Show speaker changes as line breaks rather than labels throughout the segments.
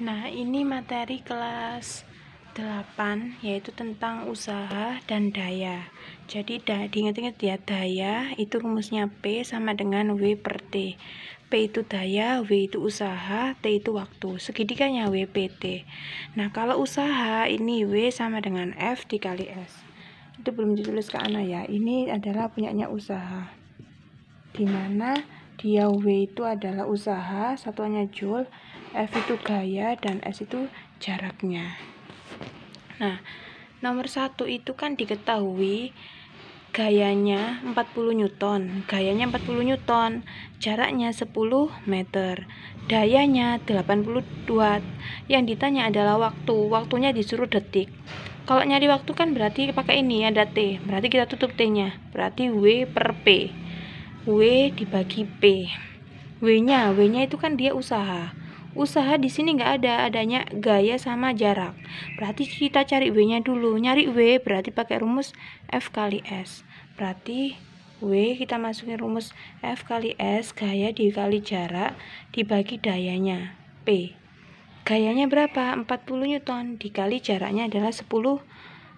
Nah, ini materi kelas 8 yaitu tentang usaha dan daya. Jadi diingat-ingat ya, daya itu rumusnya P sama dengan W per T. P itu daya, W itu usaha, T itu waktu. Segitiganya WPT. Nah, kalau usaha ini W sama dengan F dikali S. Itu belum ditulis ke Ana ya. Ini adalah punyanya usaha. Dimana dia W itu adalah usaha, satuannya joule, F itu gaya, dan S itu jaraknya. Nah, nomor 1 itu kan diketahui gayanya 40 Newton, jaraknya 10 meter, dayanya 80 watt. Yang ditanya adalah waktunya disuruh detik. Kalau nyari waktu kan berarti pakai ini, ada T, berarti kita tutup T-nya, berarti W per P. W dibagi P. W-nya itu kan dia usaha. Usaha di sini nggak ada, adanya gaya sama jarak. Berarti kita cari W-nya dulu. Nyari W berarti pakai rumus F kali S. Berarti W kita masukin rumus F kali S, gaya dikali jarak dibagi dayanya P. Gayanya berapa? 40 Newton dikali jaraknya adalah 10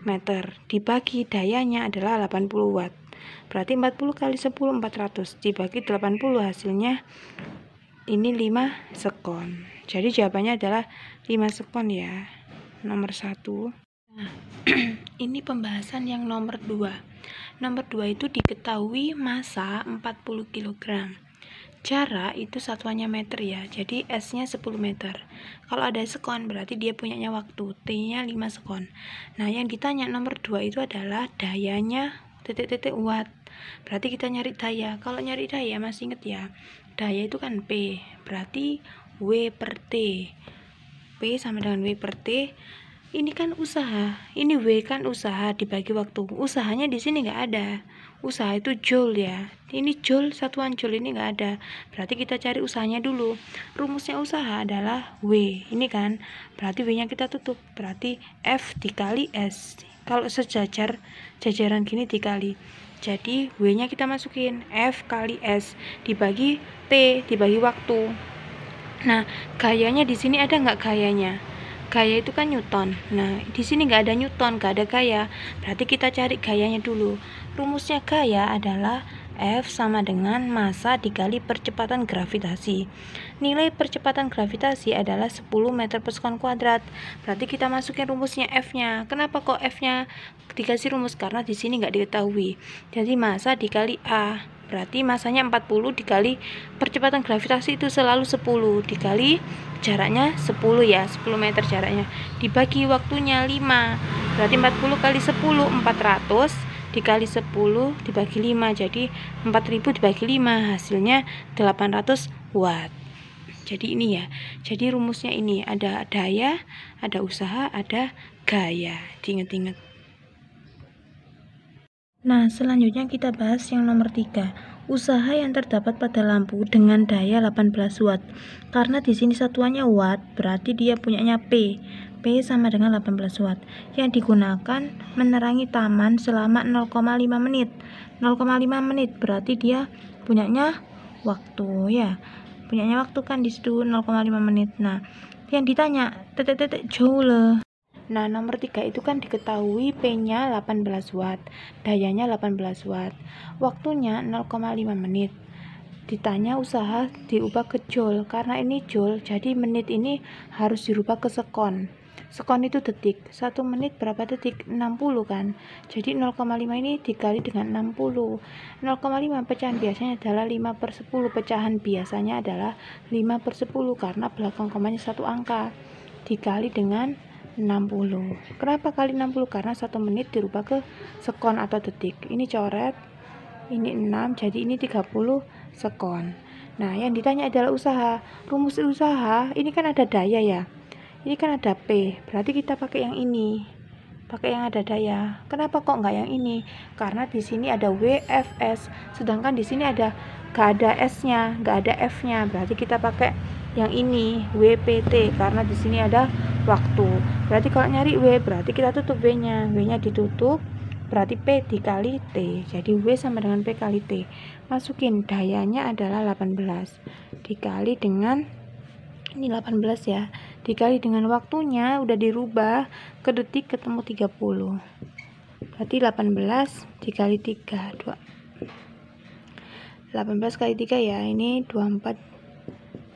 meter dibagi dayanya adalah 80 watt. Berarti 40 kali 10 400 dibagi 80 hasilnya ini 5 sekon. Jadi jawabannya adalah 5 sekon ya. Nomor 1. Nah, ini pembahasan yang nomor 2. Nomor 2 itu diketahui massa 40 kg. Jarak itu satuannya meter ya. Jadi S-nya 10 meter. Kalau ada sekon berarti dia punyanya waktu. T-nya 5 sekon. Nah, yang ditanya nomor 2 itu adalah dayanya titik-titik watt. Berarti kita nyari daya. Kalau nyari daya masih inget ya, daya itu kan P, berarti W per T. P sama dengan W per T. Ini kan usaha, ini W kan usaha dibagi waktu. Usahanya di sini nggak ada. Usaha itu joule ya. Ini joule, satuan joule ini nggak ada. Berarti kita cari usahanya dulu. Rumusnya usaha adalah W. Ini kan, berarti W-nya kita tutup. Berarti F dikali S. Kalau jajaran gini dikali. Jadi W-nya kita masukin F kali S dibagi T dibagi waktu. Nah, gayanya di sini ada nggak gayanya? Gaya itu kan Newton. Nah, di sini nggak ada Newton, nggak ada gaya. Berarti kita cari gayanya dulu. Rumusnya gaya adalah F sama dengan massa dikali percepatan gravitasi. Nilai percepatan gravitasi adalah 10 meter per sekon kuadrat. Berarti kita masukin rumusnya F-nya. Kenapa kok F-nya dikasih rumus? Karena di sini nggak diketahui. Jadi massa dikali A. Berarti massanya 40 dikali percepatan gravitasi itu selalu 10 dikali jaraknya 10 ya, 10 meter jaraknya. Dibagi waktunya 5. Berarti 40 kali 10 400 dikali 10 dibagi 5, jadi 4000 dibagi 5 hasilnya 800 watt. Jadi ini ya, jadi rumusnya ini ada daya, ada usaha, ada gaya, diingat-ingat. Nah, selanjutnya kita bahas yang nomor 3. Usaha yang terdapat pada lampu dengan daya 18 watt. Karena di sini satuannya watt, berarti dia punyanya P. P sama dengan 18 watt. Yang digunakan menerangi taman selama 0,5 menit. 0,5 menit berarti dia punyanya waktu ya. Punyanya waktu kan di situ 0,5 menit. Nah, yang ditanya titik-titik joule. Nah, nomor 3 itu kan diketahui P-nya 18 watt, dayanya 18 watt, waktunya 0,5 menit. Ditanya usaha diubah ke joule, karena ini joule, jadi menit ini harus dirubah ke sekon. Sekon itu detik, 1 menit berapa detik? 60 kan. Jadi 0,5 ini dikali dengan 60. 0,5 pecahan biasanya adalah 5 per 10. Pecahan biasanya adalah 5 per 10 karena belakang komanya satu angka. Dikali dengan 60. Kenapa kali 60? Karena 1 menit dirubah ke sekon atau detik. Ini coret, ini 6, jadi ini 30 sekon. Nah, yang ditanya adalah usaha. Rumus usaha, ini kan ada daya ya. Ini kan ada P, berarti kita pakai yang ini. Pakai yang ada daya. Kenapa kok nggak yang ini? Karena di sini ada WFS, sedangkan di sini ada nggak ada S-nya, nggak ada F-nya. Berarti kita pakai yang ini, WPT, karena di sini ada waktu. Berarti kalau nyari W, berarti kita tutup W-nya. W-nya ditutup, berarti P dikali T. Jadi W sama dengan P kali T. Masukin dayanya adalah 18 dikali dengan ini 18 ya, dikali dengan waktunya udah dirubah ke detik ketemu 30. Berarti 18 dikali 3, 18 kali 3 ya, ini 24,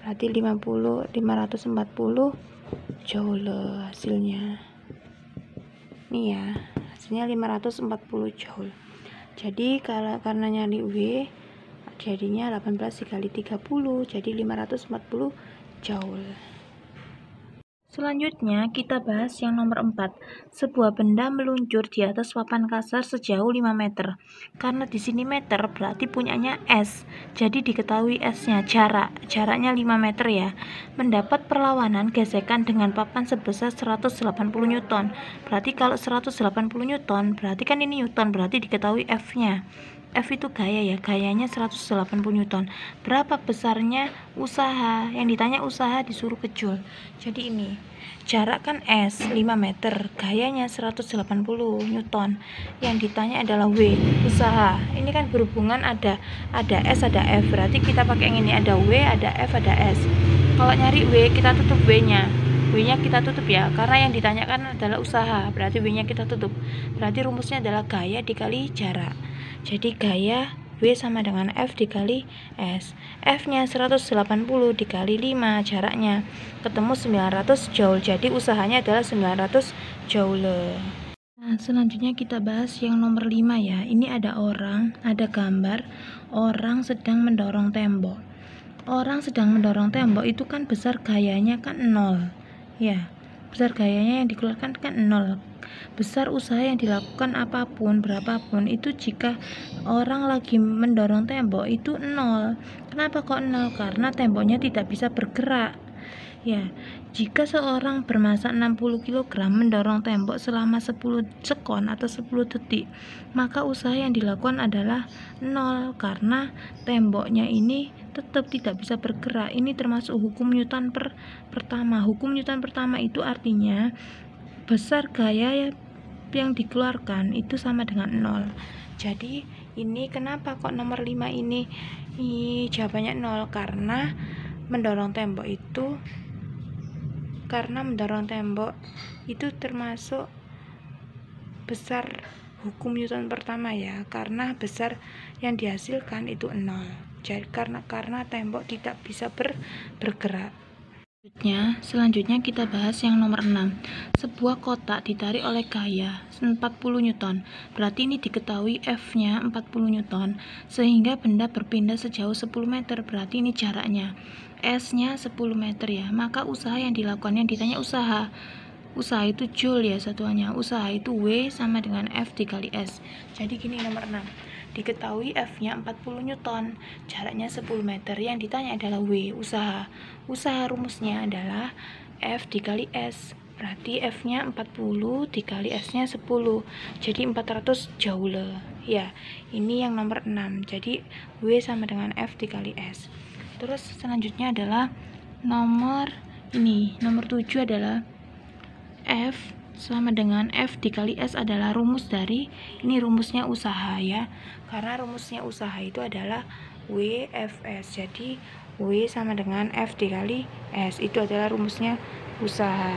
berarti 540 joule hasilnya. Ini ya, hasilnya 540 joule. Jadi karena nyari W, jadinya 18 dikali 30, jadi 540 joule. Selanjutnya kita bahas yang nomor 4. Sebuah benda meluncur di atas papan kasar sejauh 5 meter. Karena di sini meter berarti punyanya S. Jadi diketahui S-nya, jaraknya 5 meter ya. Mendapat perlawanan gesekan dengan papan sebesar 180 Newton. Berarti kalau 180 Newton, berarti kan ini Newton, berarti diketahui F-nya. F itu gaya ya, gayanya 180 Newton. Berapa besarnya usaha? Yang ditanya usaha disuruh ke joule. Jadi ini, jarak kan S 5 meter, gayanya 180 Newton. Yang ditanya adalah W, usaha. Ini kan berhubungan ada S, ada F. Berarti kita pakai yang ini, ada W, ada F, ada S. Kalau nyari W, kita tutup W-nya. W-nya kita tutup ya, karena yang ditanyakan adalah usaha, berarti W-nya kita tutup. Berarti rumusnya adalah gaya dikali jarak. Jadi gaya W sama dengan F dikali S. F-nya 180 dikali 5 jaraknya. Ketemu 900 joule. Jadi usahanya adalah 900 joule. Nah, selanjutnya kita bahas yang nomor 5 ya. Ini ada orang, ada gambar orang sedang mendorong tembok. Orang sedang mendorong tembok itu kan besar gayanya kan 0. Ya, besar gayanya yang dikeluarkan kan 0. Besar usaha yang dilakukan apapun, berapapun, itu jika orang lagi mendorong tembok itu 0. Kenapa kok 0? Karena temboknya tidak bisa bergerak. Ya, jika seorang bermassa 60 kg mendorong tembok selama 10 sekon atau 10 detik, maka usaha yang dilakukan adalah 0 karena temboknya ini tetap tidak bisa bergerak. Ini termasuk hukum Newton pertama. Hukum Newton pertama itu artinya besar gaya yang dikeluarkan itu sama dengan 0. Jadi ini kenapa kok nomor 5 ini jawabannya 0? Karena mendorong tembok itu termasuk besar hukum Newton pertama ya, karena besar yang dihasilkan itu 0. Jadi karena tembok tidak bisa bergerak. Selanjutnya kita bahas yang nomor 6. Sebuah kotak ditarik oleh gaya 40 Newton. Berarti ini diketahui F-nya 40 Newton. Sehingga benda berpindah sejauh 10 meter. Berarti ini jaraknya. S-nya 10 meter ya. Maka usaha yang dilakukan, yang ditanya usaha. Usaha itu joule ya satuannya. Usaha itu W sama dengan F dikali S. Jadi gini nomor 6. Diketahui F-nya 40 Newton, jaraknya 10 meter. Yang ditanya adalah W, usaha. Usaha rumusnya adalah F dikali S. Berarti F-nya 40 dikali S-nya 10. Jadi 400 joule. Ya, ini yang nomor 6. Jadi W sama dengan F dikali S. Terus selanjutnya adalah nomor 7 adalah F sama dengan F dikali S adalah rumus dari, ini rumusnya usaha ya, karena rumusnya usaha itu adalah WFS. Jadi W sama dengan F dikali S, itu adalah rumusnya usaha.